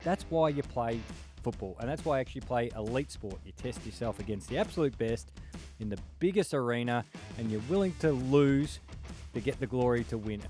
That's why you play football, and that's why I actually play elite sport. You test yourself against the absolute best in the biggest arena, and you're willing to lose to get the glory to win.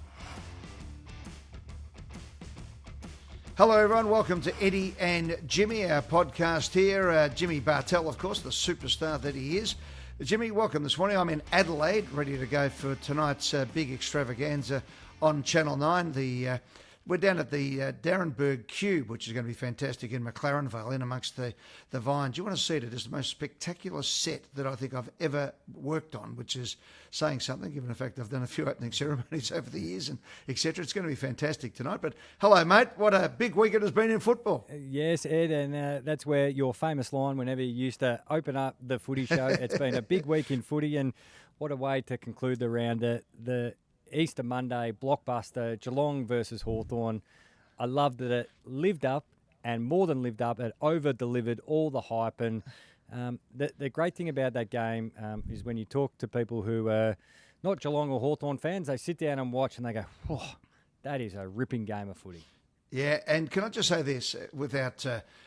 Hello everyone, welcome to Eddie and Jimmy, our podcast here. Jimmy Bartel, of course, the superstar that he is. Jimmy, welcome this morning. I'm in Adelaide, ready to go for tonight's big extravaganza on Channel 9. We're down at the Darrenberg Cube, which is going to be fantastic in McLaren Vale, in amongst the vines. You want to see it? It is the most spectacular set that I think I've ever worked on, which is saying something, given the fact I've done a few opening ceremonies over the years and etc. It's going to be fantastic tonight. But hello, mate. What a big week it has been in football. Yes, Ed, and that's where your famous line, whenever you used to open up the footy show, it's been a big week in footy, and what a way to conclude the round. The Easter Monday blockbuster, Geelong versus Hawthorn. I loved that it lived up, and more than lived up, it over-delivered all the hype. And the great thing about that game is when you talk to people who are not Geelong or Hawthorn fans, they sit down and watch and they go, oh, that is a ripping game of footy. Yeah, and can I just say this without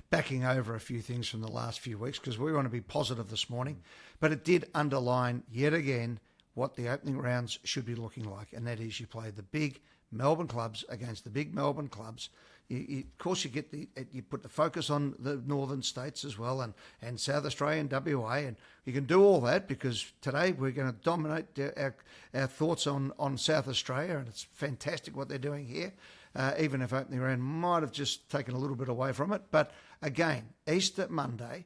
backing over a few things from the last few weeks, because we want to be positive this morning, but it did underline yet again what the opening rounds should be looking like, and that is you play the big Melbourne clubs against the big Melbourne clubs. Of course, you put the focus on the northern states as well, and South Australia and WA, and you can do all that because today we're going to dominate our thoughts on South Australia, and it's fantastic what they're doing here, even if opening round might have just taken a little bit away from it. But again, Easter Monday,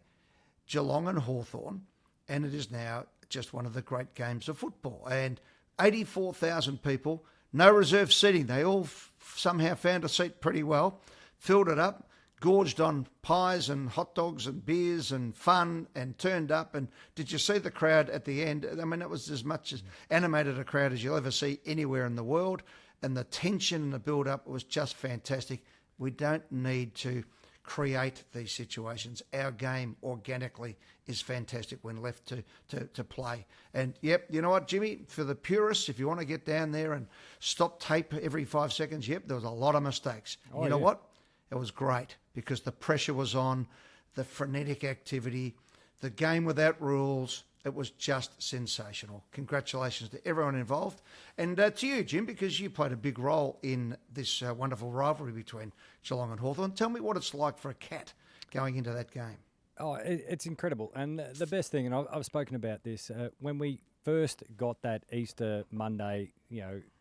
Geelong and Hawthorn, and it is now just one of the great games of football. And 84,000 people, no reserve seating. They all somehow found a seat pretty well, filled it up, gorged on pies and hot dogs and beers and fun, and turned up. And did you see the crowd at the end? I mean, it was as much as animated a crowd as you'll ever see anywhere in the world. And the tension and the build-up was just fantastic. We don't need to create these situations. Our game organically is fantastic when left to play. And yep, you know what, Jimmy, for the purists, if you want to get down there and stop tape every 5 seconds, yep, there was a lot of mistakes. You know what? It was great because the pressure was on, the frenetic activity, the game without rules. It was just sensational. Congratulations to everyone involved. And to you, Jim, because you played a big role in this wonderful rivalry between Geelong and Hawthorn. Tell me what it's like for a cat going into that game. Oh, it's incredible. And the best thing, and I've spoken about this, when we first got that Easter Monday,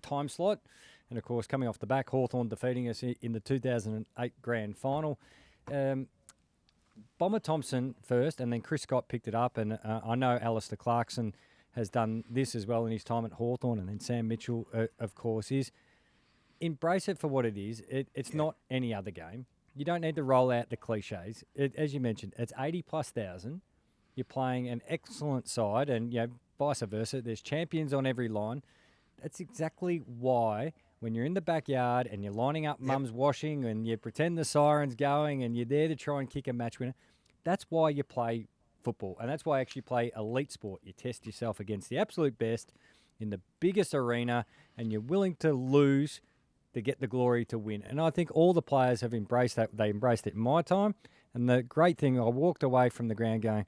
time slot, and of course coming off the back, Hawthorn defeating us in the 2008 grand final. Bomber Thompson first, and then Chris Scott picked it up, and I know Alistair Clarkson has done this as well in his time at Hawthorn, and then Sam Mitchell, of course, is embrace it for what it is. It's not any other game. You don't need to roll out the cliches. As you mentioned, it's 80+ thousand. You're playing an excellent side, and vice versa. There's champions on every line. That's exactly why when you're in the backyard and you're lining up mum's washing and you pretend the siren's going and you're there to try and kick a match winner, that's why you play football. And that's why I actually play elite sport. You test yourself against the absolute best in the biggest arena, and you're willing to lose to get the glory to win. And I think all the players have embraced that. They embraced it in my time. And the great thing, I walked away from the ground going,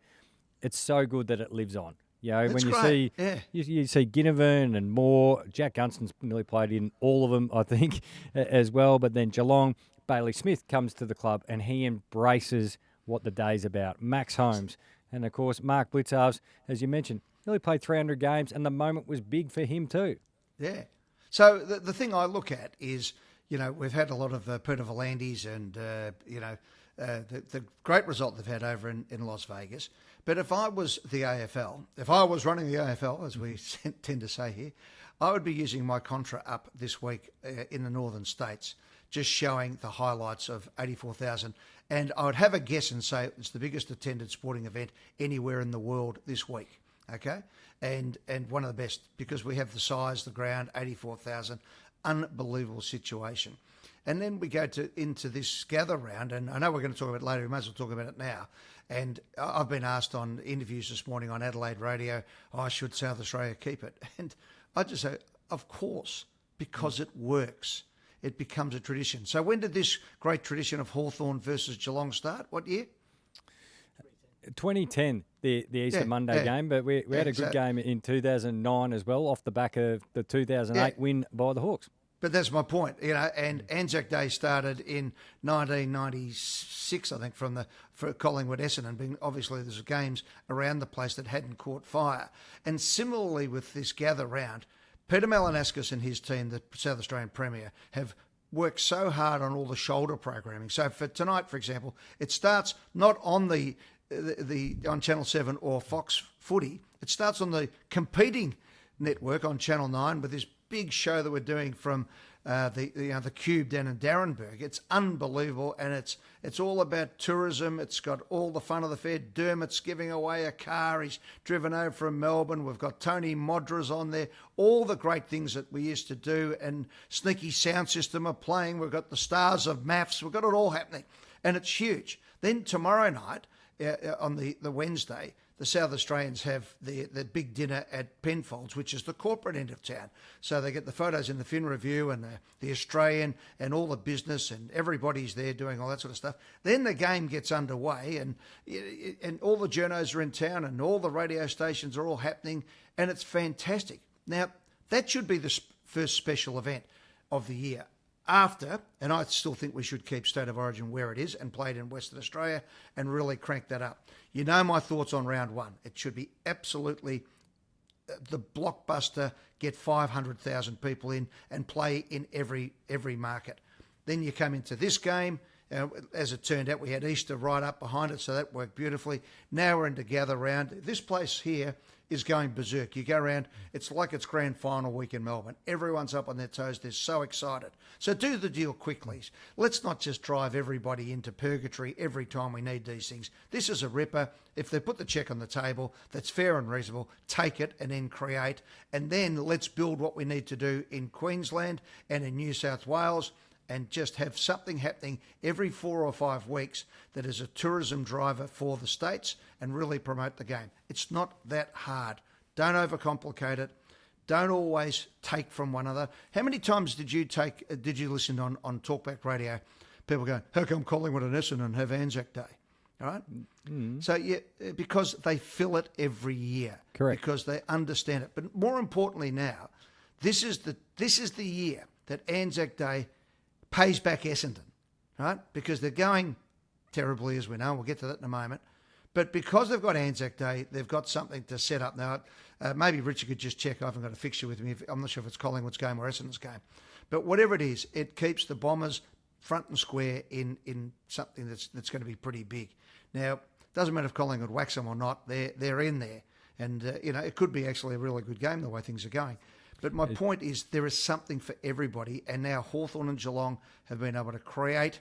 it's so good that it lives on. When you great. you see Ginnivan and Moore, Jack Gunston's nearly played in all of them, I think, as well. But then Geelong, Bailey Smith comes to the club and he embraces what the day's about. Max Holmes, and of course Mark Blitzarves, as you mentioned, nearly played 300 games, and the moment was big for him too. Yeah. So the thing I look at is, we've had a lot of Peter Volandis and the great result they've had over in Las Vegas. But if I was the AFL, if I was running the AFL, as we tend to say here, I would be using my contra up this week in the northern states, just showing the highlights of 84,000. And I would have a guess and say it's the biggest attended sporting event anywhere in the world this week, okay? And one of the best, because we have the size, the ground, 84,000, unbelievable situation. And then we go into this gather round, and I know we're going to talk about it later, we might as well talk about it now. And I've been asked on interviews this morning on Adelaide Radio, should South Australia keep it? And I just say, of course, because it works. it becomes a tradition. So when did this great tradition of Hawthorn versus Geelong start? What year? 2010, the Easter Monday game, but we had a good game in 2009 as well, off the back of the 2008 win by the Hawks. But that's my point, and Anzac Day started in 1996, I think, for Collingwood Essendon. Being obviously there's games around the place that hadn't caught fire. And similarly with this gather round, Peter Malinauskas and his team, the South Australian Premier, have worked so hard on all the shoulder programming. So for tonight, for example, it starts not on on Channel 7 or Fox Footy. It starts on the competing network on Channel 9 with this big show that we're doing from the Cube down in Darrenburg. It's unbelievable, and it's all about tourism. It's got all the fun of the fair. Dermot's giving away a car. He's driven over from Melbourne. We've got Tony Modras on there. All the great things that we used to do, and Sneaky Sound System are playing. We've got the Stars of Maths. We've got it all happening, and it's huge. Then tomorrow night, on the Wednesday, the South Australians have the big dinner at Penfolds, which is the corporate end of town. So they get the photos in the Fin Review and the Australian and all the business, and everybody's there doing all that sort of stuff. Then the game gets underway, and all the journos are in town, and all the radio stations are all happening, and it's fantastic. Now, that should be the first special event of the year. After, and I still think we should keep State of Origin where it is and play it in Western Australia and really crank that up. You know my thoughts on round one. It should be absolutely the blockbuster, get 500,000 people in and play in every market. Then you come into this game. As it turned out, we had Easter right up behind it, so that worked beautifully. Now we're into gather round. This place here is going berserk. You go around, it's like it's grand final week in Melbourne. Everyone's up on their toes. They're so excited. So do the deal quickly. Let's not just drive everybody into purgatory every time we need these things. This is a ripper. If they put the check on the table, that's fair and reasonable. Take it and then create. And then let's build what we need to do in Queensland and in New South Wales, and just have something happening every 4 or 5 weeks that is a tourism driver for the states and really promote the game. It's not that hard. Don't overcomplicate it. Don't always take from one another. How many times did you listen on Talkback Radio? People going, how come Collingwood and Essendon have Anzac Day? All right? Mm. So, yeah, because they fill it every year. Correct. Because they understand it. But more importantly now, this is the year that Anzac Day pays back Essendon, right? Because they're going terribly, as we know. We'll get to that in a moment. But because they've got Anzac Day, they've got something to set up. Now, maybe Richard could just check. I haven't got a fixture with me. I'm not sure if it's Collingwood's game or Essendon's game. But whatever it is, it keeps the Bombers front and square in something that's going to be pretty big. Now, it doesn't matter if Collingwood whacks them or not. They're in there. And, it could be actually a really good game the way things are going. But my point is there is something for everybody, and now Hawthorn and Geelong have been able to create,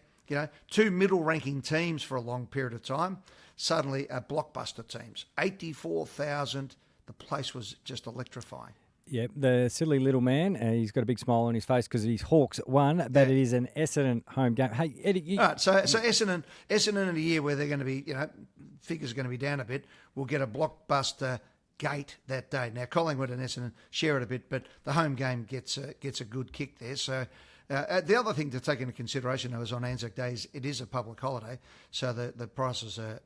two middle-ranking teams for a long period of time, suddenly are blockbuster teams. 84,000, the place was just electrifying. Yeah, the silly little man, he's got a big smile on his face because his Hawks won, but it is an Essendon home game. Hey, Eddie, all right, so Essendon in a year where they're going to be, figures are going to be down a bit, will get a blockbuster gate that day. Now, Collingwood and Essendon share it a bit, but the home game gets a good kick there. So the other thing to take into consideration, though, is on Anzac Day, it is a public holiday, so the prices are,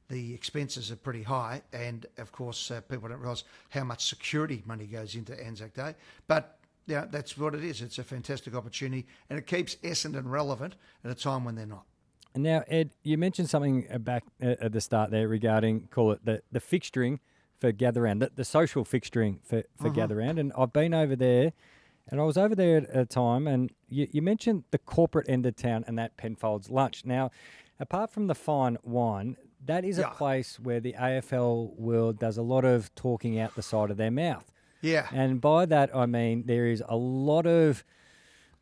the expenses are pretty high, and of course people don't realise how much security money goes into Anzac Day. But that's what it is. It's a fantastic opportunity, and it keeps Essendon relevant at a time when they're not. And now, Ed, you mentioned something back at the start there regarding, call it the fixturing for Gather Round, the social fixturing for Gather Round. And I've been over there, and I was over there at a time, and you mentioned the corporate end of town and that Penfolds lunch. Now, apart from the fine wine, that is a place where the AFL world does a lot of talking out the side of their mouth. Yeah. And by that, I mean there is a lot of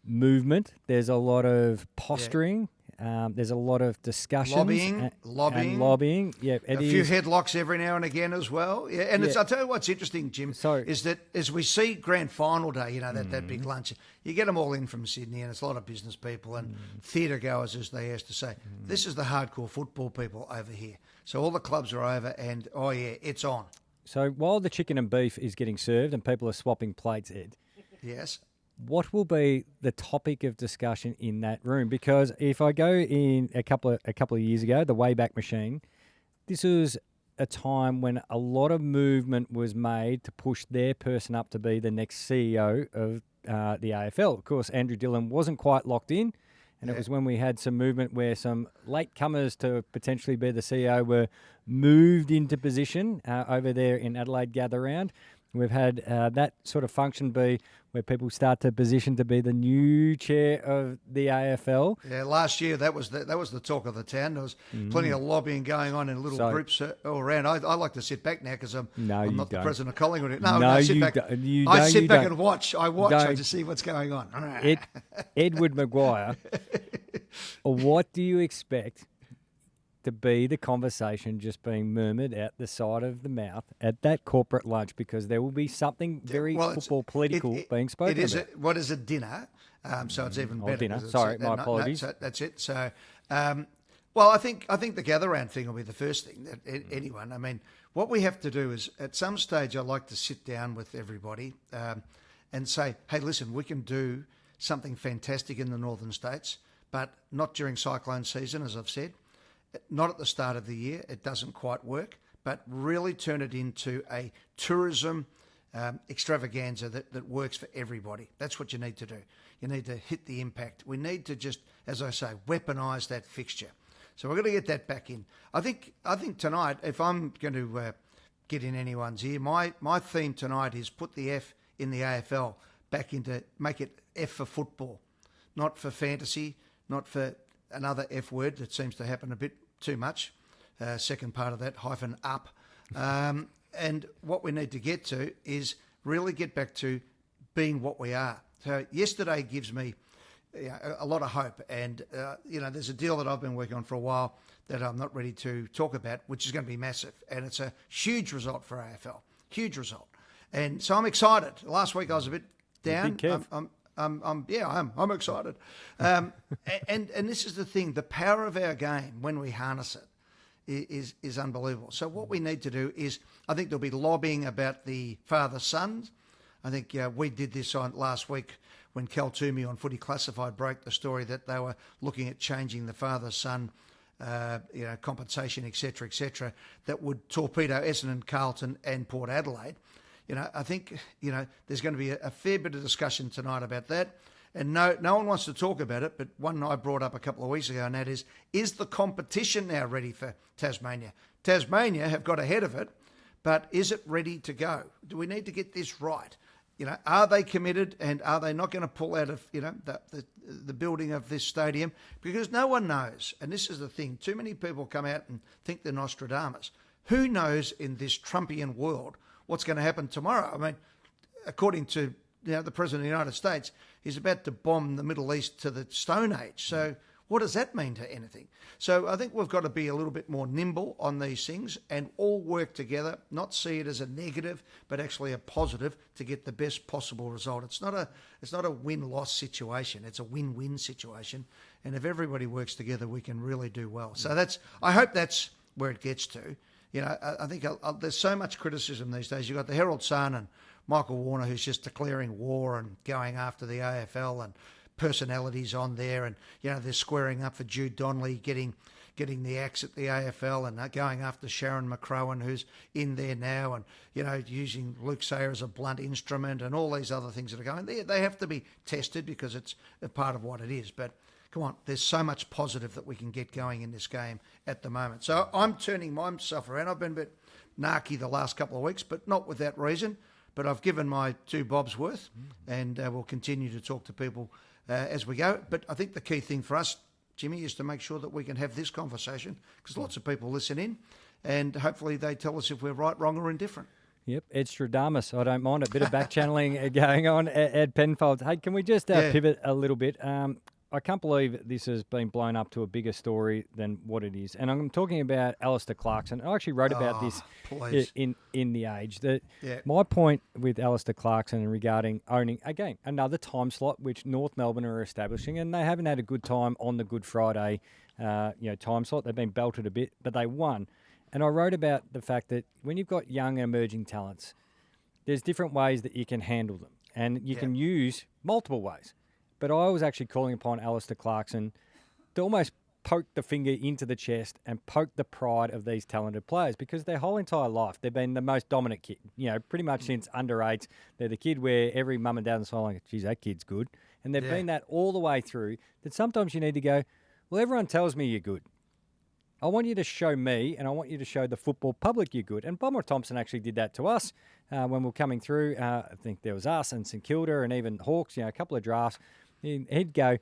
movement. There's a lot of posturing. There's a lot of discussions. Lobbying. Yeah, a few headlocks every now and again as well. Yeah, and I'll tell you what's interesting, Jim, is that as we see grand final day, that big lunch, you get them all in from Sydney, and it's a lot of business people and theatre goers, as they used to say. This is the hardcore football people over here. So all the clubs are over, and it's on. So while the chicken and beef is getting served and people are swapping plates, Ed. Yes. what will be the topic of discussion in that room? Because if I go in a couple of years ago, the Wayback Machine, this was a time when a lot of movement was made to push their person up to be the next CEO of the AFL. Of course, Andrew Dillon wasn't quite locked in, and it was when we had some movement where some latecomers to potentially be the CEO were moved into position over there in Adelaide Gather Round. We've had that sort of function be where people start to position to be the new chair of the AFL. Yeah, last year that was the talk of the town. There was plenty of lobbying going on in little groups all around. I like to sit back now because I'm not the president of Collingwood. No, I sit back. I sit back and watch. I watch to see what's going on. Edward McGuire, what do you expect to be the conversation just being murmured out the side of the mouth at that corporate lunch? Because there will be something very football political being spoken about. What is a dinner? So it's even better. Dinner. Sorry, my apologies. That's it. So, I think the gather round thing will be the first thing that anyone. I mean, what we have to do is at some stage I like to sit down with everybody and say, hey, listen, we can do something fantastic in the northern states, but not during cyclone season, as I've said. Not at the start of the year, it doesn't quite work, but really turn it into a tourism extravaganza that works for everybody. That's what you need to do. You need to hit the impact. We need to just, as I say, weaponise that fixture. So we're going to get that back in. I think tonight, if I'm going to get in anyone's ear, my theme tonight is put the F in the AFL back into, make it F for football, not for fantasy, not for another F word that seems to happen a bit too much. Second part of that, -up. And what we need to get to is really get back to being what we are. So yesterday gives me a lot of hope. And, there's a deal that I've been working on for a while that I'm not ready to talk about, which is going to be massive. And it's a huge result for AFL. Huge result. And so I'm excited. Last week I was a bit down. I'm excited. And this is the thing, the power of our game when we harness it is unbelievable. So what we need to do is, I think there'll be lobbying about the father-sons. I think we did this on last week when Cal Toomey on Footy Classified broke the story that they were looking at changing the father-son compensation, etc., that would torpedo Essendon, Carlton and Port Adelaide. I think, there's going to be a fair bit of discussion tonight about that. And no one wants to talk about it, but one I brought up a couple of weeks ago, and that is the competition now ready for Tasmania? Tasmania have got ahead of it, but is it ready to go? Do we need to get this right? Are they committed, and are they not going to pull out of, the building of this stadium? Because no one knows, and this is the thing, too many people come out and think they're Nostradamus. Who knows in this Trumpian world what's going to happen tomorrow? I mean, according to the President of the United States, he's about to bomb the Middle East to the Stone Age. So what does that mean to anything? So I think we've got to be a little bit more nimble on these things and all work together, not see it as a negative, but actually a positive to get the best possible result. It's not a win-loss situation. It's a win-win situation. And if everybody works together, we can really do well. So I hope that's where it gets to. I think there's so much criticism these days. You've got the Herald Sun and Michael Warner, who's just declaring war and going after the AFL, and personalities on there, and they're squaring up for Jude Donnelly, getting the axe at the AFL, and going after Sharon McCrowan, who's in there now, and using Luke Sayer as a blunt instrument, and all these other things that are going. They have to be tested because it's a part of what it is, but. Come on, there's so much positive that we can get going in this game at the moment. So I'm turning myself around. I've been a bit narky the last couple of weeks, but not without reason. But I've given my 2 bobs worth, and we'll continue to talk to people as we go. But I think the key thing for us, Jimmy, is to make sure that we can have this conversation, because lots of people listen in, and hopefully they tell us if we're right, wrong or indifferent. Yep, Edstradamus. I don't mind a bit of back channeling going on at Penfold. Hey, can we just pivot a little bit? I can't believe this has been blown up to a bigger story than what it is. And I'm talking about Alistair Clarkson. I actually wrote about this in The Age. My point with Alistair Clarkson regarding owning, again, another time slot which North Melbourne are establishing, and they haven't had a good time on the Good Friday time slot. They've been belted a bit, but they won. And I wrote about the fact that when you've got young emerging talents, there's different ways that you can handle them. and you can use multiple ways. But I was actually calling upon Alistair Clarkson to almost poke the finger into the chest and poke the pride of these talented players, because their whole entire life they've been the most dominant kid. Pretty much since under 8s, they're the kid where every mum and dad is like, geez, that kid's good. And they've been that all the way through, that sometimes you need to go, well, everyone tells me you're good. I want you to show me, and I want you to show the football public you're good. And Bomber Thompson actually did that to us when we were coming through. I think there was us and St Kilda and even Hawks, a couple of drafts. He'd go,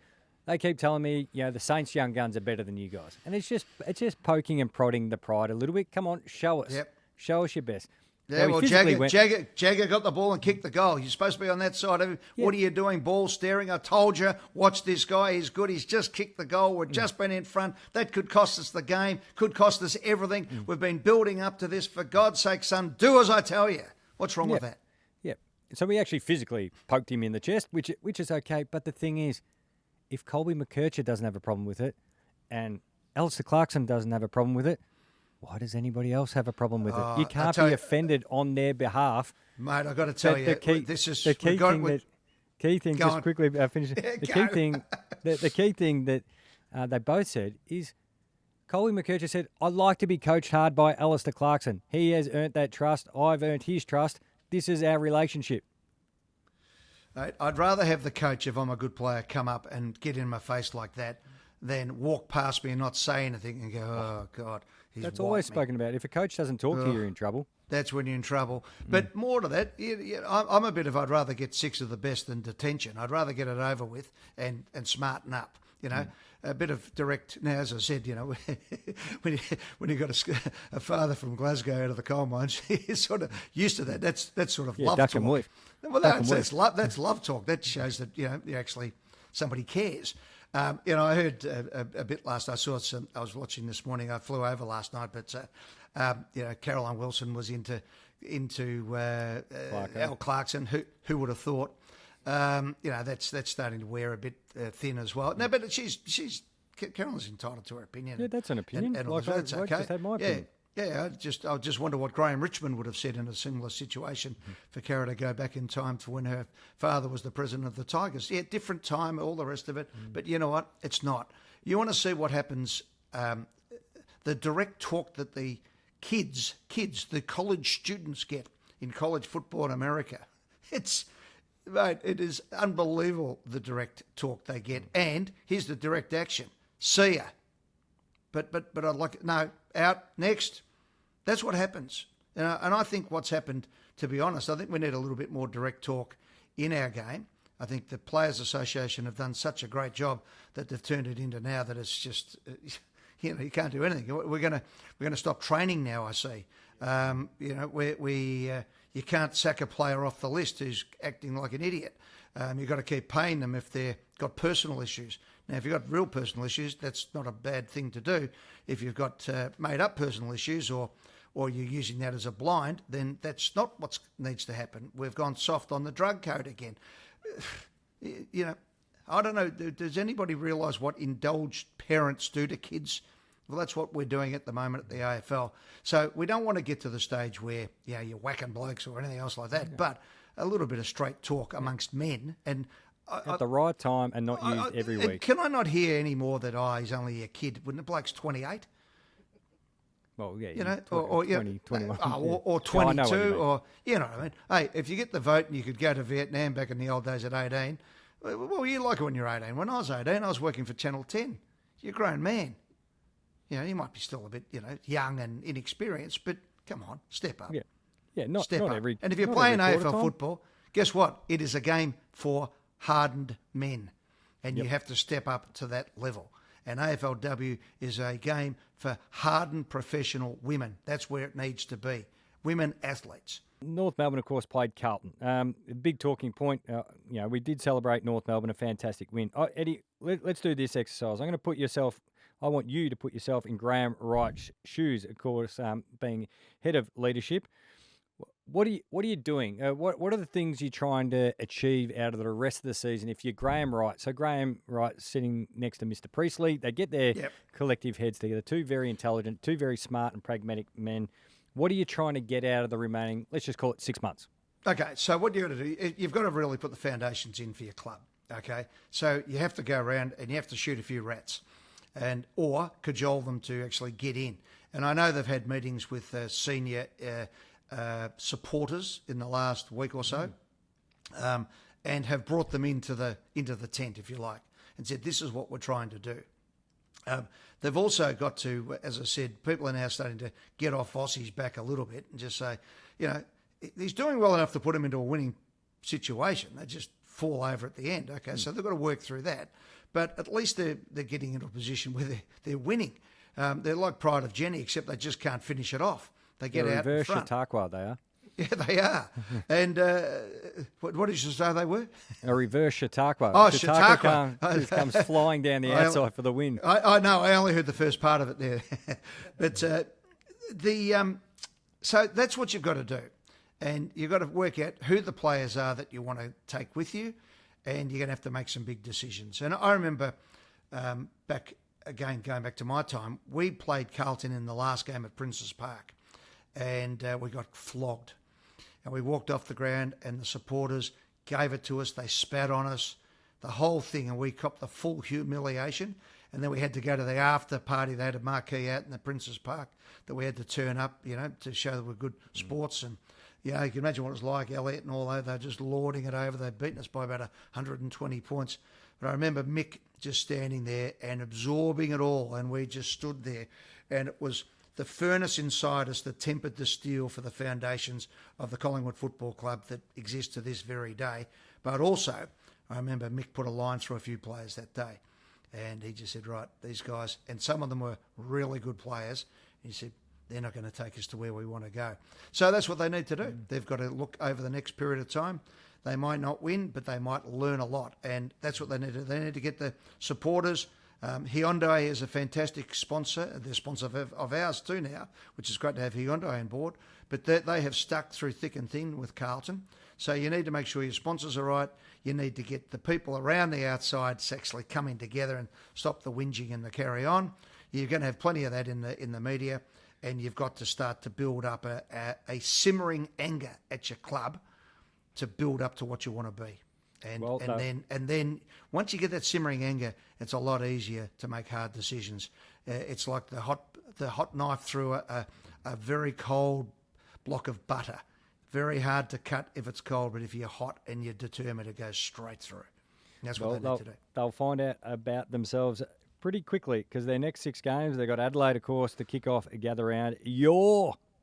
they keep telling me, the Saints young guns are better than you guys. And it's just poking and prodding the pride a little bit. Come on, show us. Yep. Show us your best. Yeah, well, Jagger got the ball and kicked the goal. You're supposed to be on that side of him. Yeah. What are you doing? Ball staring. I told you, watch this guy. He's good. He's just kicked the goal. We've just been in front. That could cost us the game. Could cost us everything. We've been building up to this. For God's sake, son, do as I tell you. What's wrong with that? Yeah. So we actually physically poked him in the chest, which is okay. But the thing is, if Colby McKercher doesn't have a problem with it and Alistair Clarkson doesn't have a problem with it, why does anybody else have a problem with it? You can't be offended on their behalf. Mate, I've got to tell you, this is the key thing. Just quickly finish. The key thing that they both said is Colby McKercher said, I'd like to be coached hard by Alistair Clarkson. He has earned that trust. I've earned his trust. This is our relationship. I'd rather have the coach, if I'm a good player, come up and get in my face like that than walk past me and not say anything and go, oh, God. That's always spoken about. If a coach doesn't talk to you, you're in trouble. That's when you're in trouble. But more to that, I'm a bit of I'd rather get 6 of the best than detention. I'd rather get it over with and smarten up, A bit of direct. Now, as I said, when you got a father from Glasgow out of the coal mines, you're sort of used to that. That's sort of love duck talk. And weave. Well, that's love talk. That shows that you actually somebody cares. I heard a bit last. I was watching this morning. I flew over last night, but Caroline Wilson was into Al Clarkson. Who would have thought? That's starting to wear a bit thin as well. No, but Caroline's entitled to her opinion. Yeah, that's an opinion. And that's okay. I just had my opinion. Yeah, I just wonder what Graham Richmond would have said in a similar situation for Cara to go back in time to when her father was the president of the Tigers. Yeah, different time, all the rest of it. But you know what? It's not. You want to see what happens, the direct talk that the kids, the college students get in college football in America. It is unbelievable, the direct talk they get. And here's the direct action. See ya. But I'd like, no, out, next. That's what happens. And I think what's happened, to be honest, I think we need a little bit more direct talk in our game. I think the Players Association have done such a great job that they've turned it into now that it's just, you can't do anything. We're going to stop training now, I see. You can't sack a player off the list who's acting like an idiot. You've got to keep paying them if they've got personal issues. Now, if you've got real personal issues, that's not a bad thing to do. If you've got made-up personal issues or you're using that as a blind, then that's not what needs to happen. We've gone soft on the drug code again. I don't know, does anybody realise what indulged parents do to kids? Well, that's what we're doing at the moment at the AFL. So we don't want to get to the stage where you're whacking blokes or anything else like that, but a little bit of straight talk amongst men and at the right time and not used every week. Can I not hear any more that he's only a kid when the bloke's 28? Well, yeah, or 20, 21. Or 22, or you know what I mean. Hey, if you get the vote and you could go to Vietnam back in the old days at 18, what were you like when you were 18? When I was 18, I was working for Channel 10. You're a grown man. You might be still a bit, young and inexperienced, but come on, step up. Yeah, not step up. Every. And if you're playing AFL football, guess what? It is a game for hardened men, and you have to step up to that level. And AFLW is a game for hardened professional women. That's where it needs to be. Women athletes. North Melbourne, of course, played Carlton. A big talking point, we did celebrate North Melbourne, a fantastic win. Eddie, let's do this exercise. I want you to put yourself in Graham Wright's shoes, of course, being head of leadership. What are you doing? What are the things you're trying to achieve out of the rest of the season if you're Graham Wright? So Graham Wright sitting next to Mr. Priestley. They get their collective heads together. Two very intelligent, two very smart and pragmatic men. What are you trying to get out of the remaining, let's just call it 6 months? Okay, so what you've got to do, you've got to really put the foundations in for your club, okay? So you have to go around and you have to shoot a few rats or cajole them to actually get in. And I know they've had meetings with senior supporters in the last week or so and have brought them into the tent, if you like, and said, this is what we're trying to do. They've also got to, as I said, people are now starting to get off Vossi's back a little bit and just say, he's doing well enough to put him into a winning situation. They just fall over at the end. Okay, so they've got to work through that. But at least they're getting into a position where they're winning. They're like Pride of Jenny, except they just can't finish it off. They get out in front. Reverse Chautauqua, they are. Yeah, they are. And what did you say they were? A reverse Chautauqua. Oh, Chautauqua. Comes flying down the outside for the win. I know. I only heard the first part of it there. But so that's what you've got to do. And you've got to work out who the players are that you want to take with you, and you're going to have to make some big decisions. And I remember going back to my time, we played Carlton in the last game at Princes Park, and we got flogged. And we walked off the ground, and the supporters gave it to us. They spat on us, the whole thing, and we copped the full humiliation. And then we had to go to the after party. They had a marquee out in the Princes Park that we had to turn up, to show that we're good sports. And you can imagine what it was like, Elliot and all that. They were just lording it over. They'd beaten us by about 120 points. But I remember Mick just standing there and absorbing it all, and we just stood there. And it was the furnace inside us that tempered the steel for the foundations of the Collingwood Football Club that exists to this very day. But also, I remember Mick put a line through a few players that day, and he just said, right, these guys, and some of them were really good players, he said, they're not going to take us to where we want to go. So that's what they need to do. They've got to look over the next period of time. They might not win, but they might learn a lot, and that's what they need to do. They need to get the supporters. Hyundai is a fantastic sponsor. They're a sponsor of ours too now, which is great to have Hyundai on board. But they have stuck through thick and thin with Carlton. So you need to make sure your sponsors are right. You need to get the people around the outside actually coming together and stop the whinging and the carry on. You're going to have plenty of that in the media, and you've got to start to build up a simmering anger at your club to build up to what you want to be. And then once you get that simmering anger, it's a lot easier to make hard decisions. It's like the hot knife through a very cold block of butter. Very hard to cut if it's cold, but if you're hot and you're determined, it goes straight through. And that's what they need to do. They'll find out about themselves pretty quickly because their next 6 games, they've got Adelaide, of course, to kick off a gather round.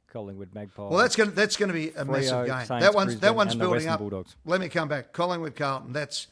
Collingwood Magpies. Well, that's going to be a massive game. Saints, that one's and building up. Bulldogs. Let me come back. Collingwood Carlton. That's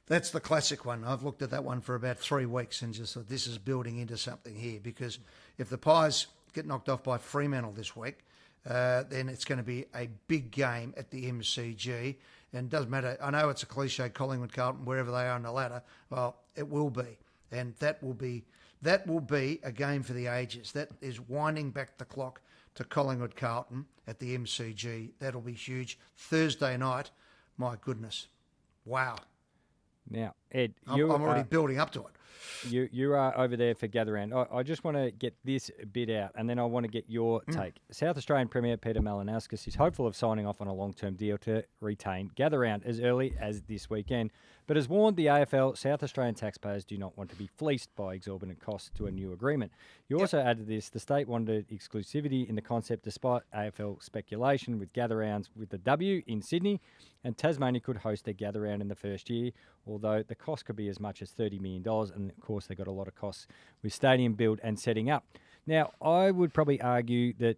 the classic one. I've looked at that one for about 3 weeks and just thought this is building into something here, because if the Pies get knocked off by Fremantle this week, then it's going to be a big game at the MCG. And it doesn't matter. I know it's a cliche, Collingwood Carlton, wherever they are on the ladder. Well, it will be, and that will be a game for the ages. That is winding back the clock to Collingwood Carlton at the MCG. That'll be huge. Thursday night, my goodness. Wow. Now, Ed, I'm already building up to it. You are over there for gather round. I just want to get this bit out, and then I want to get your take. South Australian Premier Peter Malinauskas is hopeful of signing off on a long-term deal to retain gather round as early as this weekend, but has warned the AFL South Australian taxpayers do not want to be fleeced by exorbitant costs to a new agreement. You also added this: the state wanted exclusivity in the concept despite AFL speculation with gather rounds with the W in Sydney, and Tasmania could host a gather round in the first year, although the cost could be as much as $30 million, and of course they've got a lot of costs with stadium build and setting up. Now, I would probably argue that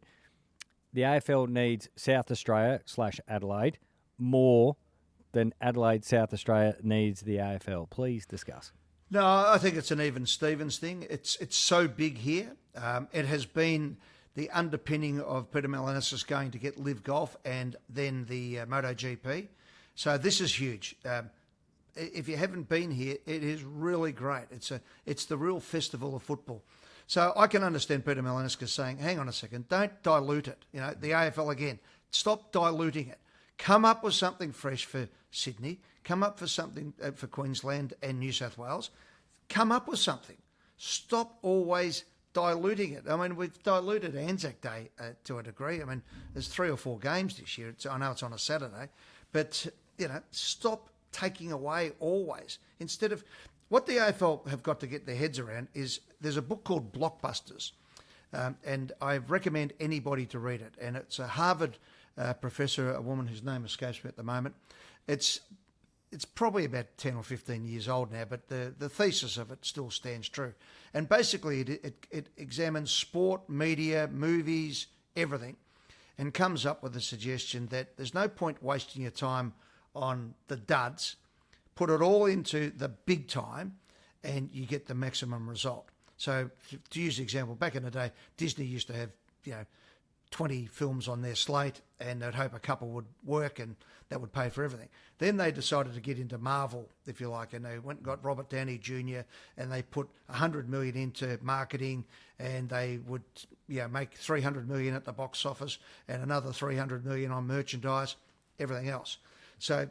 the AFL needs South Australia / Adelaide more than Adelaide South Australia needs the AFL. Please discuss. No, I think it's an even Stevens thing. It's so big here. It has been the underpinning of Peter Malinauskas going to get Live Golf and then the MotoGP. So this is huge. If you haven't been here, it is really great. It's the real festival of football. So I can understand Peter Malinauskas saying, hang on a second, don't dilute it. The AFL again, stop diluting it. Come up with something fresh for Sydney. Come up with something for Queensland and New South Wales. Come up with something. Stop always diluting it. I mean, we've diluted Anzac Day to a degree. I mean, there's 3 or 4 games this year. I know it's on a Saturday, but, stop taking away always. Instead of what the AFL have got to get their heads around is there's a book called Blockbusters, and I recommend anybody to read it. And it's a Harvard professor, a woman whose name escapes me at the moment. It's probably about 10 or 15 years old now, but the thesis of it still stands true. And basically it examines sport, media, movies, everything, and comes up with a suggestion that there's no point wasting your time on the duds. Put it all into the big time and you get the maximum result. So to use the example, back in the day, Disney used to have, 20 films on their slate, and they'd hope a couple would work and that would pay for everything. Then they decided to get into Marvel, if you like, and they went and got Robert Downey Jr. and they put $100 million into marketing, and they would make $300 million at the box office and another $300 million on merchandise, everything else. So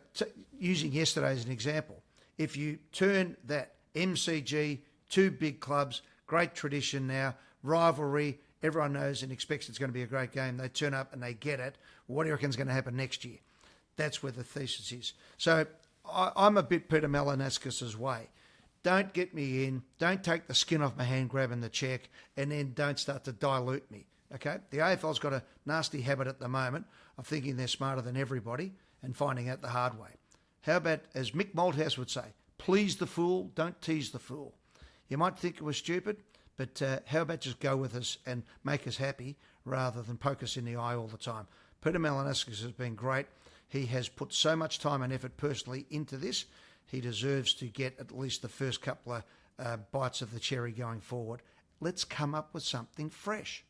using yesterday as an example, if you turn that MCG, 2 big clubs, great tradition now, rivalry, everyone knows and expects it's going to be a great game. They turn up and they get it. What do you reckon is going to happen next year? That's where the thesis is. So I'm a bit Peter Malinaskis's way. Don't get me in. Don't take the skin off my hand grabbing the check, and then don't start to dilute me. Okay? The AFL's got a nasty habit at the moment of thinking they're smarter than everybody and finding out the hard way. How about, as Mick Malthouse would say, please the fool, don't tease the fool. You might think it was stupid, but how about just go with us and make us happy rather than poke us in the eye all the time? Peter Malinaskis has been great. He has put so much time and effort personally into this. He deserves to get at least the first couple of bites of the cherry going forward. Let's come up with something fresh.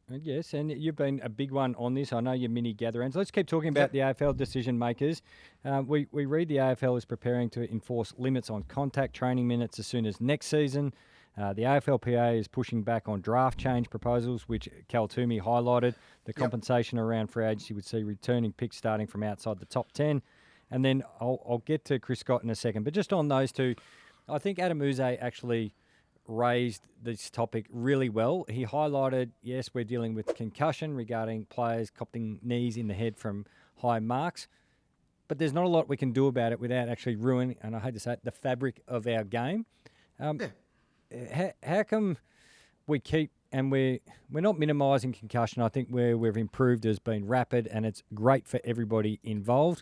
Yes, and you've been a big one on this. I know your mini gatherings. Let's keep talking about the AFL decision makers. We read the AFL is preparing to enforce limits on contact training minutes as soon as next season. The AFLPA is pushing back on draft change proposals, which Cal Toomey highlighted. The compensation around free agency would see returning picks starting from outside the top 10. And then I'll get to Chris Scott in a second. But just on those two, I think Adam Uze actually raised this topic really well. He highlighted, yes, we're dealing with concussion regarding players copting knees in the head from high marks, but there's not a lot we can do about it without actually ruining, and I hate to say it, the fabric of our game. How come we keep, and we're not minimising concussion. I think where we've improved has been rapid, and it's great for everybody involved,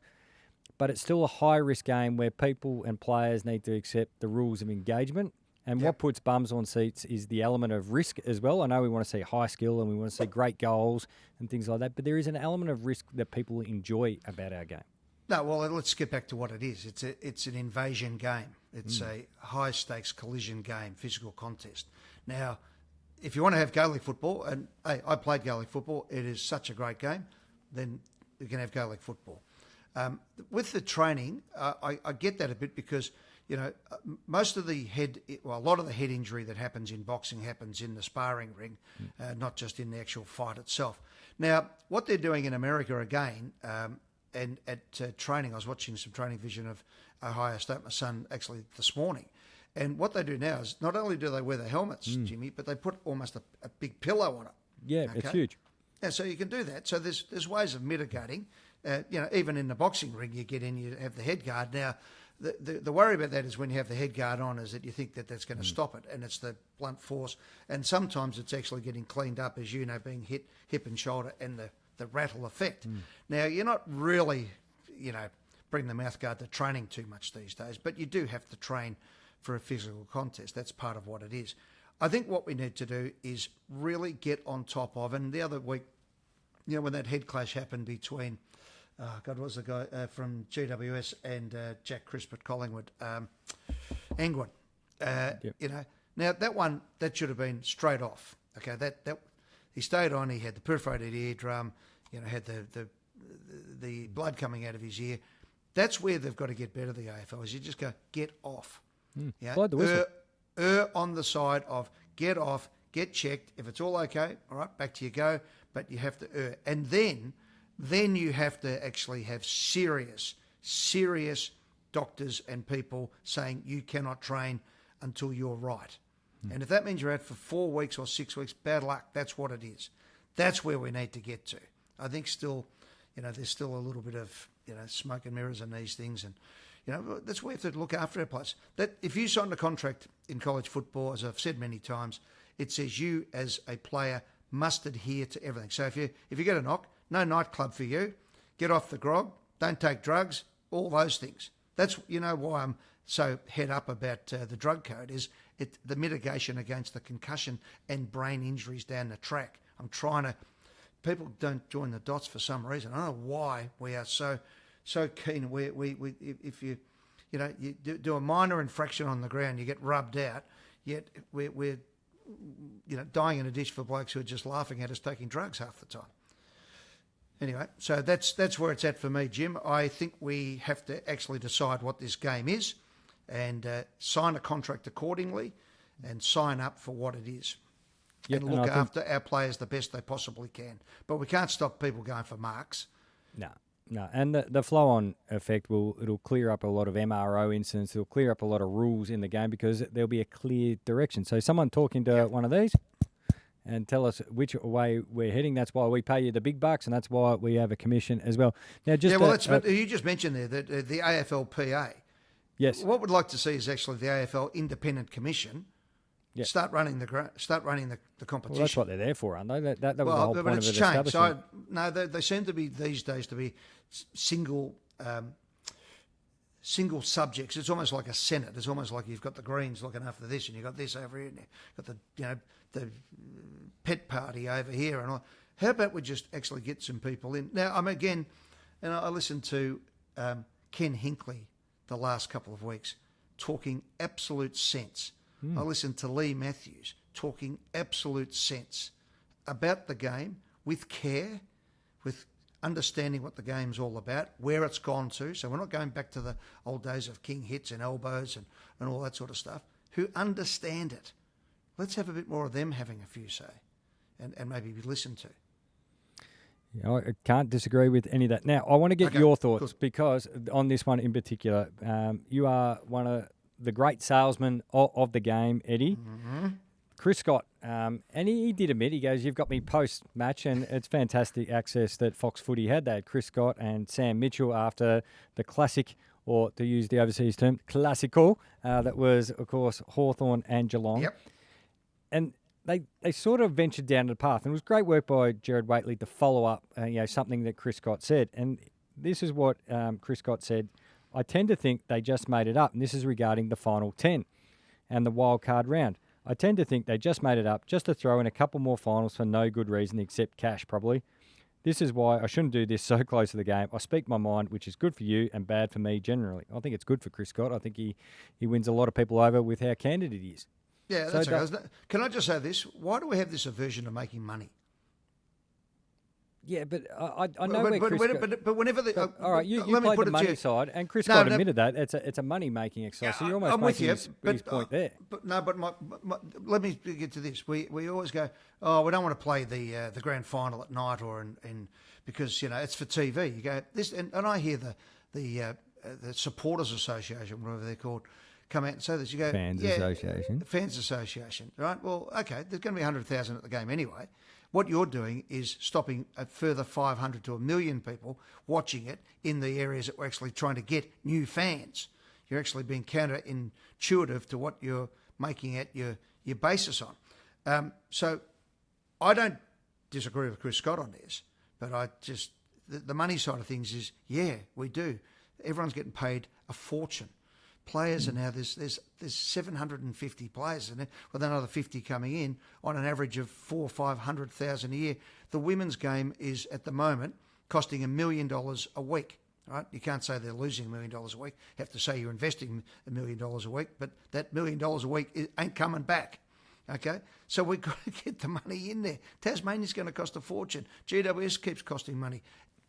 but it's still a high-risk game where people and players need to accept the rules of engagement. And what puts bums on seats is the element of risk as well. I know we want to see high skill and we want to see great goals and things like that, but there is an element of risk that people enjoy about our game. No, well, let's get back to what it is. It's an invasion game. It's a high-stakes collision game, physical contest. Now, if you want to have Gaelic football, and hey, I played Gaelic football, it is such a great game, then you can have Gaelic football. With the training, I get that a bit because, most of the a lot of the head injury that happens in boxing happens in the sparring ring, not just in the actual fight itself. Now, what they're doing in America again, and at training, I was watching some training vision of Ohio State, my son, actually this morning. And what they do now is not only do they wear the helmets, Jimmy, but they put almost a big pillow on it. Yeah, okay? It's huge. Yeah, so you can do that. So there's ways of mitigating. Even in the boxing ring, you get in, you have the head guard. Now, the worry about that is when you have the head guard on is that you think that that's going to stop it, and it's the blunt force. And sometimes it's actually getting cleaned up, as you know, being hit hip and shoulder and the rattle effect. Now, you're not really, bring the mouth guard to training too much these days, but you do have to train for a physical contest. That's part of what it is. I think what we need to do is really get on top of, and the other week, when that head clash happened between, what was the guy from GWS and Jack Crisp at Collingwood, Angwin. Now that should have been straight off. Okay, that he stayed on. He had the perforated eardrum. Had the blood coming out of his ear. That's where they've got to get better. The AFL is you just go get off. Blow the whistle. On the side of get off, get checked. If it's all okay, all right, back to you go. But you have to err, and then you have to actually have serious doctors and people saying you cannot train until you're right. And if that means you're out for 4 weeks or 6 weeks, bad luck. That's what it is. That's where we need to get to. I think still, there's still a little bit of, smoke and mirrors and these things. And, that's where we have to look after our players. That if you sign a contract in college football, as I've said many times, it says you as a player must adhere to everything. So if you get a knock, no nightclub for you, get off the grog, don't take drugs, all those things. That's, why I'm so head up about the drug code is the mitigation against the concussion and brain injuries down the track. I'm trying to, people don't join the dots for some reason. I don't know why we are so keen. If you do a minor infraction on the ground, you get rubbed out, yet we're dying in a ditch for blokes who are just laughing at us taking drugs half the time. Anyway, so that's where it's at for me, Jim. I think we have to actually decide what this game is and sign a contract accordingly and sign up for what it is. Yep, and look after our players the best they possibly can. But we can't stop people going for marks. No. And the flow-on effect it'll clear up a lot of MRO incidents. It'll clear up a lot of rules in the game because there'll be a clear direction. So someone talking to one of these and tell us which way we're heading. That's why we pay you the big bucks, and that's why we have a commission as well. Now, you just mentioned there that the AFLPA. Yes. What we'd like to see is actually the AFL Independent Commission start running the competition. Well, that's what they're there for, aren't they? That was the whole point of it establishing. So they seem to be these days to be single subjects. It's almost like a Senate. It's almost like you've got the Greens looking after this, and you've got this over here, and you've got the pet party over here, and all. How about we just actually get some people in? Now, I listened to Ken Hinckley the last couple of weeks talking absolute sense. I listened to Lee Matthews talking absolute sense about the game with care, with understanding what the game's all about, where it's gone to. So we're not going back to the old days of king hits and elbows and all that sort of stuff, who understand it. Let's have a bit more of them having a few say and maybe be listened to. I can't disagree with any of that. Now, I want to get your thoughts because on this one in particular, you are one of the great salesmen of the game, Eddie. Mm-hmm. Chris Scott, and he did admit, he goes, you've got me post-match, and it's fantastic access that Fox Footy had. They had Chris Scott and Sam Mitchell after the classic, or to use the overseas term, classical, that was, of course, Hawthorn and Geelong. Yep. And they sort of ventured down the path, and it was great work by Gerard Whateley to follow up, something that Chris Scott said. And this is what Chris Scott said. I tend to think they just made it up, and this is regarding the final 10 and the wild card round. I tend to think they just made it up just to throw in a couple more finals for no good reason except cash, probably. This is why I shouldn't do this so close to the game. I speak my mind, which is good for you and bad for me generally. I think it's good for Chris Scott. I think he wins a lot of people over with how candid he is. Yeah, that's okay. Can I just say this? Why do we have this aversion to making money? Yeah, but I know where Chris Scott... But whenever the... all right, you played the money side, and Chris Scott admitted that. It's a money-making exercise, so you're almost making his point there. But let me get to this. We always go, we don't want to play the grand final at night because, it's for TV. You go, this, and I hear the Supporters Association, whatever they're called, come out and say this. You go, Fans Association, right? Well, okay, there's going to be 100,000 at the game anyway. What you're doing is stopping a further 500 to 1 million people watching it in the areas that we're actually trying to get new fans. You're actually being counterintuitive to what you're making at your basis on. So I don't disagree with Chris Scott on this, but I just, the money side of things is, we do. Everyone's getting paid a fortune. Players are now, there's 750 players in it, with another 50 coming in on an average of 400,000 or 500,000 a year. The women's game is at the moment costing $1 million a week. Right? You can't say they're losing $1 million a week. You have to say you're investing $1 million a week, but that $1 million a week ain't coming back. Okay, so we've got to get the money in there. Tasmania's going to cost a fortune. GWS keeps costing money.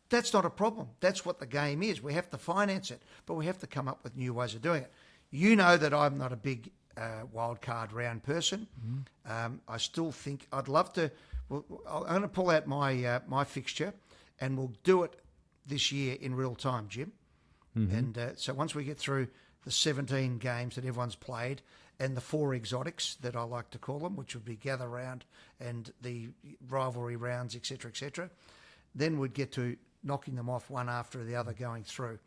That's not a problem. That's what the game is. We have to finance it, but we have to come up with new ways of doing it. You know that I'm not a big wild card round person. Mm-hmm. I still think I'd love to. I'm going to pull out my fixture, and we'll do it this year in real time, Jim. Mm-hmm. And so once we get through the 17 games that everyone's played, and the 4 exotics that I like to call them, which would be gather round and the rivalry rounds, etc., then we'd get to knocking them off one after the other going through.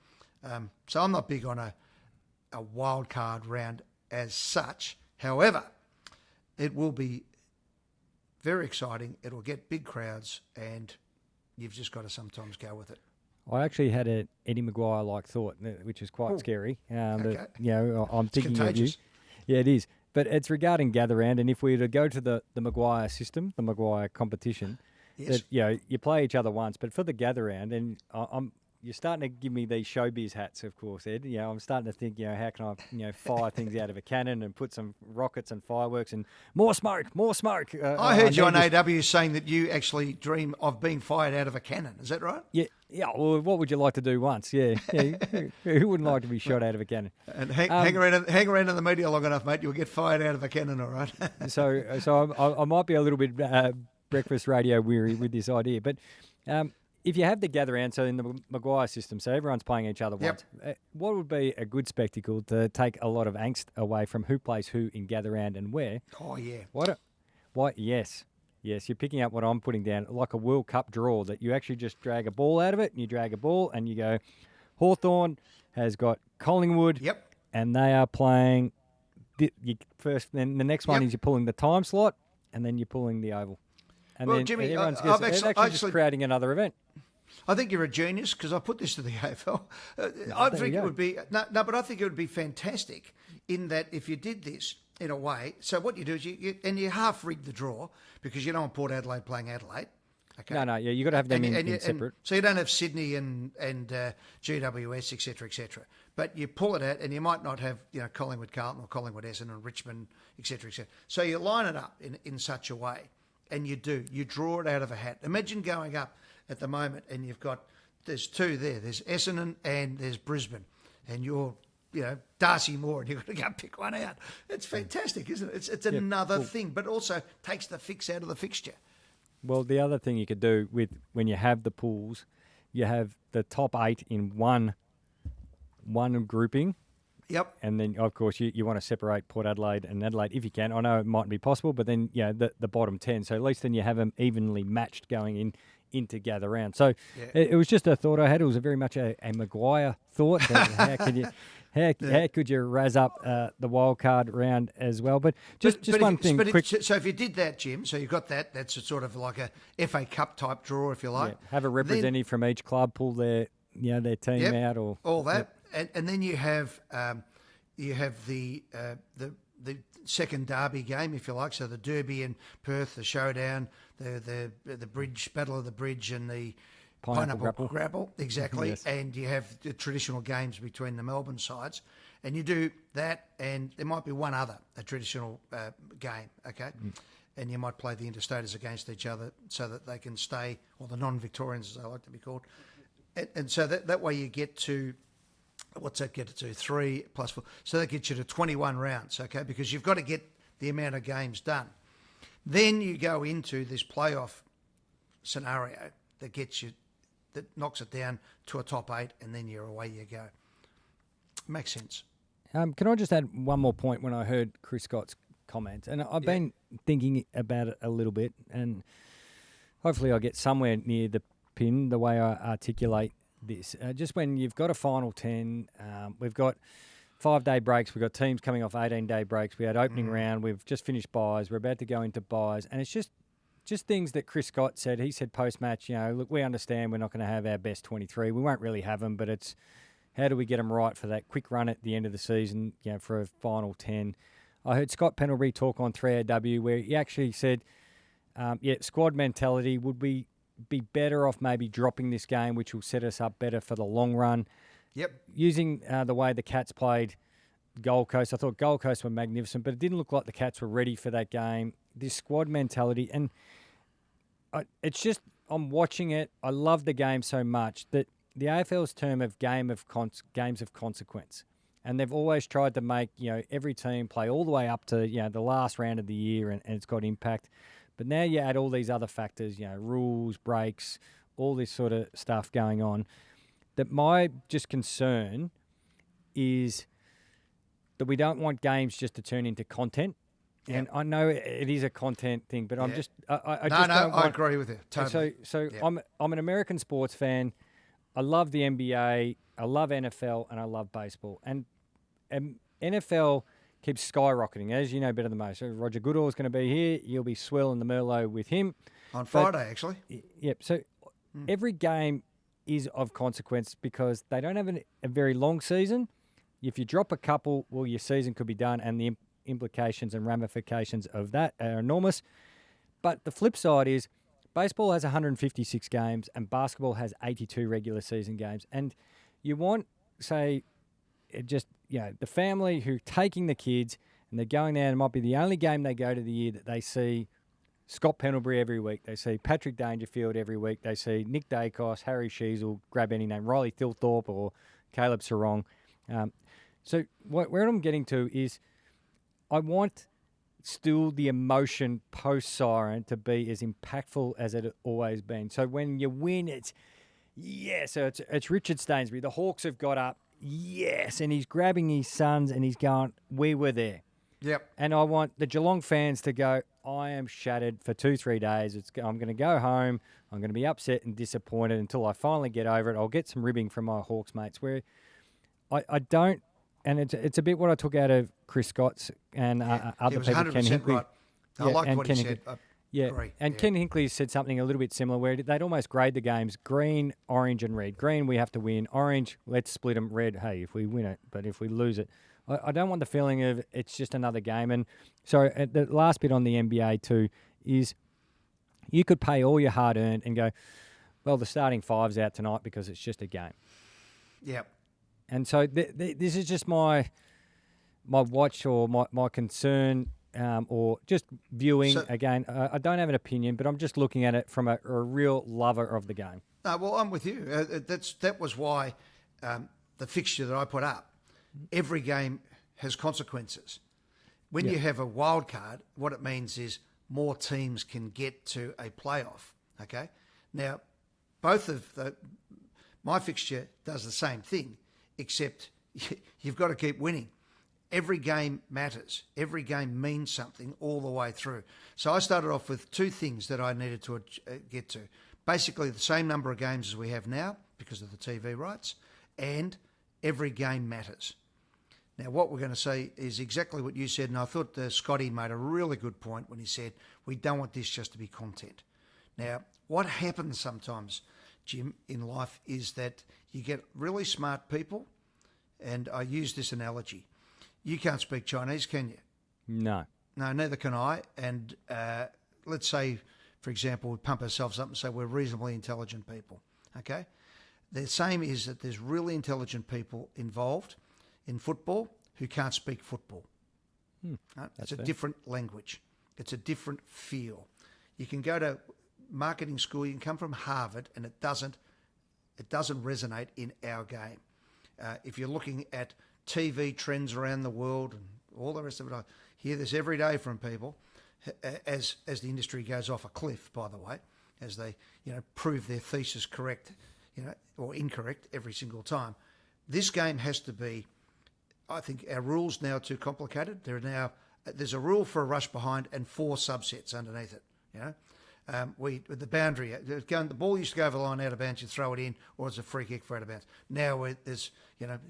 So I'm not big on a wild card round as such. However, it will be very exciting. It'll get big crowds, and you've just got to sometimes go with it. I actually had an Eddie McGuire-like thought, which is quite scary. Okay. But, you know, I'm thinking contagious. of you. Yeah, it is. But it's regarding gather round, and if we were to go to the McGuire system, the McGuire competition, Yes. that, you know, you play each other once, but for the gather round, and you're starting to give me these showbiz hats, of course, Ed. You know, I'm starting to think, you know, how can I, you know, fire things out of a cannon and put some rockets and fireworks and more smoke. I heard you on AW saying that you actually dream of being fired out of a cannon. Is that right? Yeah. Well, what would you like to do once? Yeah. Who wouldn't like to be shot out of a cannon? And hang around in the media long enough, mate. You'll get fired out of a cannon, all right? So I might be a little bit breakfast radio weary with this idea, but if you have the gather round, so in the McGuire system, so everyone's playing each other once, what would be a good spectacle to take a lot of angst away from who plays who in gather round and where? Oh, yeah. What? Yes, you're picking up what I'm putting down, like a World Cup draw, that you actually just drag a ball out of it, and you drag a ball, and you go, Hawthorn has got Collingwood, and they are playing first. Then the next one is you're pulling the time slot, and then you're pulling the oval. And well, then Jimmy, everyone's I've actually just creating another event. I think you're a genius because I put this to the AFL. I think it would be but I think it would be fantastic in that if you did this in a way. So what you do is you half rig the draw because you don't want Port Adelaide playing Adelaide. Okay. No, you got to have them in separate. So you don't have Sydney and GWS, etc. But you pull it out, and you might not have Collingwood, Carlton, or Collingwood, Essendon, Richmond, etc. So you line it up in such a way. And you draw it out of a hat. Imagine going up at the moment and there's 2 there. There's Essendon and there's Brisbane. And you're, Darcy Moore, and you've got to go pick one out. It's fantastic, isn't it? It's another thing, but also takes the fix out of the fixture. Well, the other thing you could do when you have the pools, you have the top 8 in one grouping. Yep. And then, of course, you want to separate Port Adelaide and Adelaide if you can. I know it mightn't be possible, but then, the bottom 10. So at least then you have them evenly matched going into gather round. So it was just a thought I had. It was very much a McGuire thought. How could you razz up the wild card round as well? But one thing. So if you did that, Jim, so you've got that. That's a sort of like a FA Cup type draw, if you like. Yeah, have a representative from each club pull their team out, or all that. And then you have the second derby game, if you like. So the Derby in Perth, the Showdown, the bridge battle of the bridge, and the pineapple grapple. Exactly. Yes. And you have the traditional games between the Melbourne sides, and you do that. And there might be one other, a traditional game. Okay. And you might play the interstaters against each other so that they can stay, or the non-Victorians, as they like to be called. And so that way you get to. What's that get it to? 3 plus 4. So that gets you to 21 rounds, okay? Because you've got to get the amount of games done. Then you go into this playoff scenario that knocks it down to a top 8, and then away you go. Makes sense. Can I just add one more point when I heard Chris Scott's comment? And I've been thinking about it a little bit, and hopefully I get somewhere near the pin the way I articulate this. Just when you've got a final 10, we've got 5-day breaks, we've got teams coming off 18-day breaks, we had opening round, we've just finished buys, we're about to go into buys, and it's just things that Chris Scott said. He said post-match, look, we understand we're not going to have our best 23. We won't really have them, but it's how do we get them right for that quick run at the end of the season, for a final 10. I heard Scott Pendlebury talk on 3AW where he actually said, squad mentality, would we be better off maybe dropping this game, which will set us up better for the long run. Yep. Using the way the Cats played Gold Coast, I thought Gold Coast were magnificent, but it didn't look like the Cats were ready for that game. This squad mentality, and it's just, I'm watching it. I love the game so much that the AFL's term of games of consequence, and they've always tried to make every team play all the way up to the last round of the year, and it's got impact. But now you add all these other factors, rules, breaks, all this sort of stuff going on, that my just concern is that we don't want games just to turn into content. Yep. And I know it is a content thing, but I'm just I agree with you totally. So Yep. I'm an American sports fan. I love the NBA, I love NFL, and I love baseball. And NFL keeps skyrocketing, as you know better than most. So Roger Goodall is going to be here. You'll be swelling the Merlot with him. On Friday, actually. Yep. So every game is of consequence because they don't have a very long season. If you drop a couple, well, your season could be done, and the implications and ramifications of that are enormous. But the flip side is baseball has 156 games and basketball has 82 regular season games. And you want, say, the family who are taking the kids and they're going there, and it might be the only game they go to the year that they see Scott Pendlebury every week. They see Patrick Dangerfield every week. They see Nick Dacos, Harry Sheasel, grab any name, Riley Thilthorpe or Caleb Sarong. So where I'm getting to is I want still the emotion post-siren to be as impactful as it always been. So when you win, it's Richard Stainsbury. The Hawks have got up, yes, and he's grabbing his sons and he's going, we were there. Yep. And I want the Geelong fans to go, I am shattered for 2-3 days. I'm going to go home. I'm going to be upset and disappointed until I finally get over it. I'll get some ribbing from my Hawks mates where I don't, and it's a bit what I took out of Chris Scott's and other people. 100% Ken Hinkley. right. I liked what he said. Agree. And Ken Hinkley said something a little bit similar where they'd almost grade the games green, orange, and red. Green, we have to win. Orange, let's split them. Red, hey, if we win it, but if we lose it. I don't want the feeling of it's just another game. And so the last bit on the NBA too is you could pay all your hard-earned and go, well, the starting five's out tonight because it's just a game. Yep. And so this is just my watch or my concern or just viewing. So, again, I don't have an opinion, but I'm just looking at it from a real lover of the game. Well, I'm with you. That was why the fixture that I put up, every game has consequences. When you have a wild card, what it means is more teams can get to a playoff, okay? Now, my fixture does the same thing, except you've got to keep winning. Every game matters. Every game means something all the way through. So I started off with two things that I needed to get to. Basically the same number of games as we have now because of the TV rights, and every game matters. Now, what we're going to say is exactly what you said, and I thought Scotty made a really good point when he said, we don't want this just to be content. Now, what happens sometimes, Jim, in life is that you get really smart people, and I use this analogy. You can't speak Chinese, can you? No. No, neither can I. And let's say, for example, we pump ourselves up and say we're reasonably intelligent people, okay? The same is that there's really intelligent people involved in football who can't speak football. Right? It's a different language. It's a different feel. You can go to marketing school, you can come from Harvard, and it doesn't resonate in our game. If you're looking at TV trends around the world and all the rest of it, I hear this every day from people as the industry goes off a cliff, by the way, as they prove their thesis correct, or incorrect every single time. This game has to be, I think our rules now are too complicated. There's a rule for a rush behind and 4 subsets underneath it. The boundary, the ball used to go over the line out of bounds, you throw it in, or it's a free kick for out of bounds. Now there's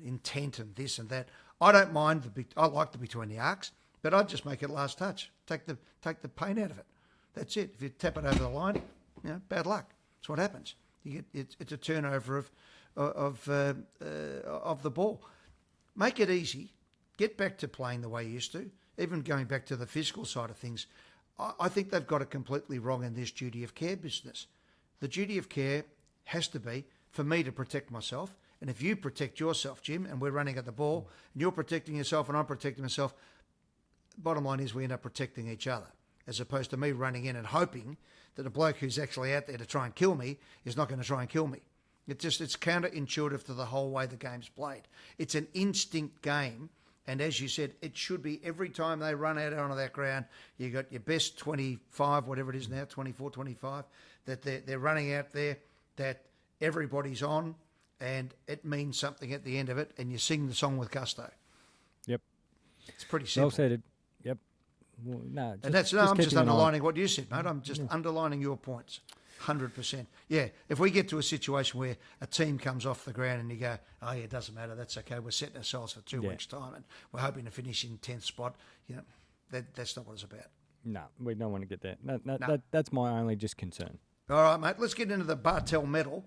intent and this and that. I don't mind I like the between the arcs, but I'd just make it last touch. Take the pain out of it. That's it. If you tap it over the line, bad luck. That's what happens. It's a turnover of the ball. Make it easy. Get back to playing the way you used to. Even going back to the physical side of things, I think they've got it completely wrong in this duty of care business. The duty of care has to be for me to protect myself. And if you protect yourself, Jim, and we're running at the ball, and you're protecting yourself and I'm protecting myself, bottom line is we end up protecting each other, as opposed to me running in and hoping that a bloke who's actually out there to try and kill me is not going to try and kill me. It's counterintuitive to the whole way the game's played. It's an instinct game. And as you said, it should be every time they run out onto that ground, you got your best 25, whatever it is now, 24, 25, that they're running out there, that everybody's on, and it means something at the end of it, and you sing the song with gusto. Yep. It's pretty simple. Well said. Yep. Well, no, And I'm just keeping an eye. underlining what you said, mate. I'm just underlining your points. 100%. Yeah, if we get to a situation where a team comes off the ground and you go, oh, yeah, it doesn't matter, that's okay, we're setting ourselves for 2 weeks' time and we're hoping to finish in 10th spot, that's not what it's about. No, we don't want to get there. No. That's my only just concern. All right, mate, let's get into the Bartel Medal.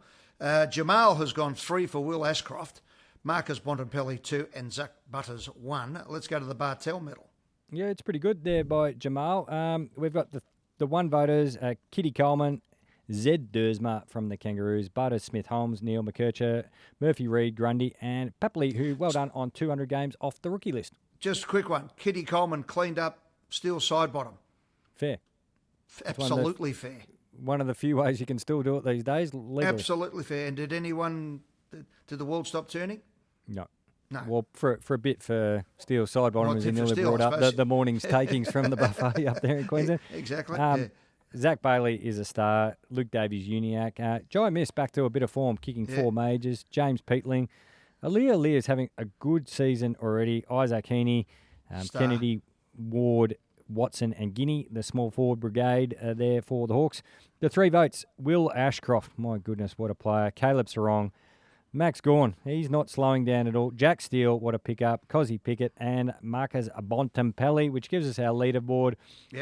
Jamal has gone 3 for Will Ashcroft, Marcus Bontempelli 2 and Zach Butters 1. Let's go to the Bartel Medal. Yeah, it's pretty good there by Jamal. We've got the one voters, Kitty Coleman, Zed Dersma from the Kangaroos, Butters, Smith, Holmes, Neil McKercher, Murphy, Reid, Grundy, and Papley, who well done on 200 games off the rookie list. Just a quick one. Kitty Coleman cleaned up, still side bottom. Fair. Absolutely fair. One of the few ways you can still do it these days, legally. Absolutely fair. And did the world stop turning? No. No. Well, for a bit for Steel side bottom, as you nearly Steele, brought up the morning's takings from the buffet up there in Queensland. Exactly. Zach Bailey is a star. Luke Davies, Uniac. Jai Miss back to a bit of form, kicking 4 majors. James Peatling. Aaliyah is having a good season already. Isaac Heaney, Kennedy, Ward, Watson and Guinea, the small forward brigade there for the Hawks. The 3 votes, Will Ashcroft. My goodness, what a player. Caleb Sarong. Max Gawn, he's not slowing down at all. Jack Steele, what a pickup. Cozzy Pickett and Marcus Bontempelli, which gives us our leaderboard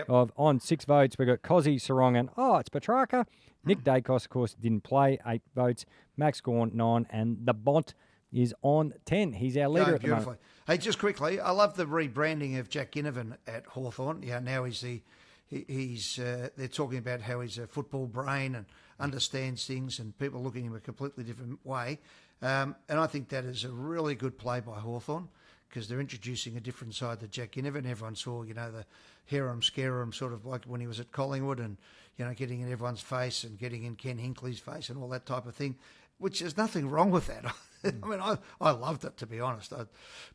of on 6 votes. We've got Cozzy, Sarong, and it's Petrarca. Nick Dacos, of course, didn't play. 8 votes. Max Gawn, 9. And the Bont is on 10. He's our leader at the moment. Hey, just quickly, I love the rebranding of Jack Ginnivan at Hawthorn. Yeah, now they're talking about how he's a football brain and understands things, and people look at him a completely different way. And I think that is a really good play by Hawthorn, because they're introducing a different side to Jack Ginnivan. Everyone saw, the harem scarum sort of like when he was at Collingwood, and getting in everyone's face and getting in Ken Hinckley's face and all that type of thing, which there's nothing wrong with that. I mean, I loved it, to be honest.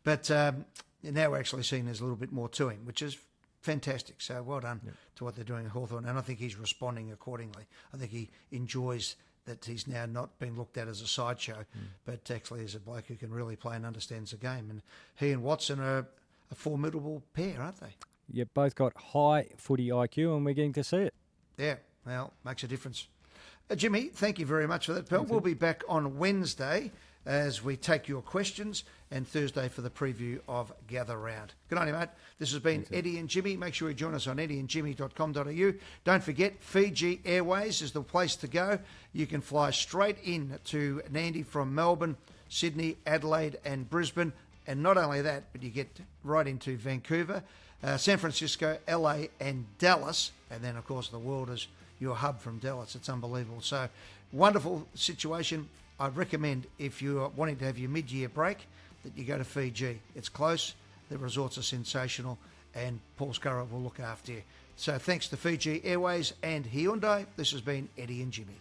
But now we're actually seeing there's a little bit more to him, which is fantastic. So well done to what they're doing at Hawthorn. And I think he's responding accordingly. I think he enjoys that he's now not being looked at as a sideshow, but actually as a bloke who can really play and understands the game. And he and Watson are a formidable pair, aren't they? Yeah, both got high footy IQ, and we're getting to see it. Yeah, well, makes a difference. Jimmy, thank you very much for that, pal. We'll be back on Wednesday as we take your questions, and Thursday for the preview of Gather Round. Good on you, mate. This has been Eddie and Jimmy. Make sure you join us on eddieandjimmy.com.au. Don't forget, Fiji Airways is the place to go. You can fly straight in to Nandi from Melbourne, Sydney, Adelaide and Brisbane. And not only that, but you get right into Vancouver, San Francisco, LA and Dallas. And then, of course, the world is your hub from Dallas. It's unbelievable. So, wonderful situation. I'd recommend, if you're wanting to have your mid-year break, that you go to Fiji. It's close, the resorts are sensational, and Paul Scurra will look after you. So thanks to Fiji Airways and Hyundai. This has been Eddie and Jimmy.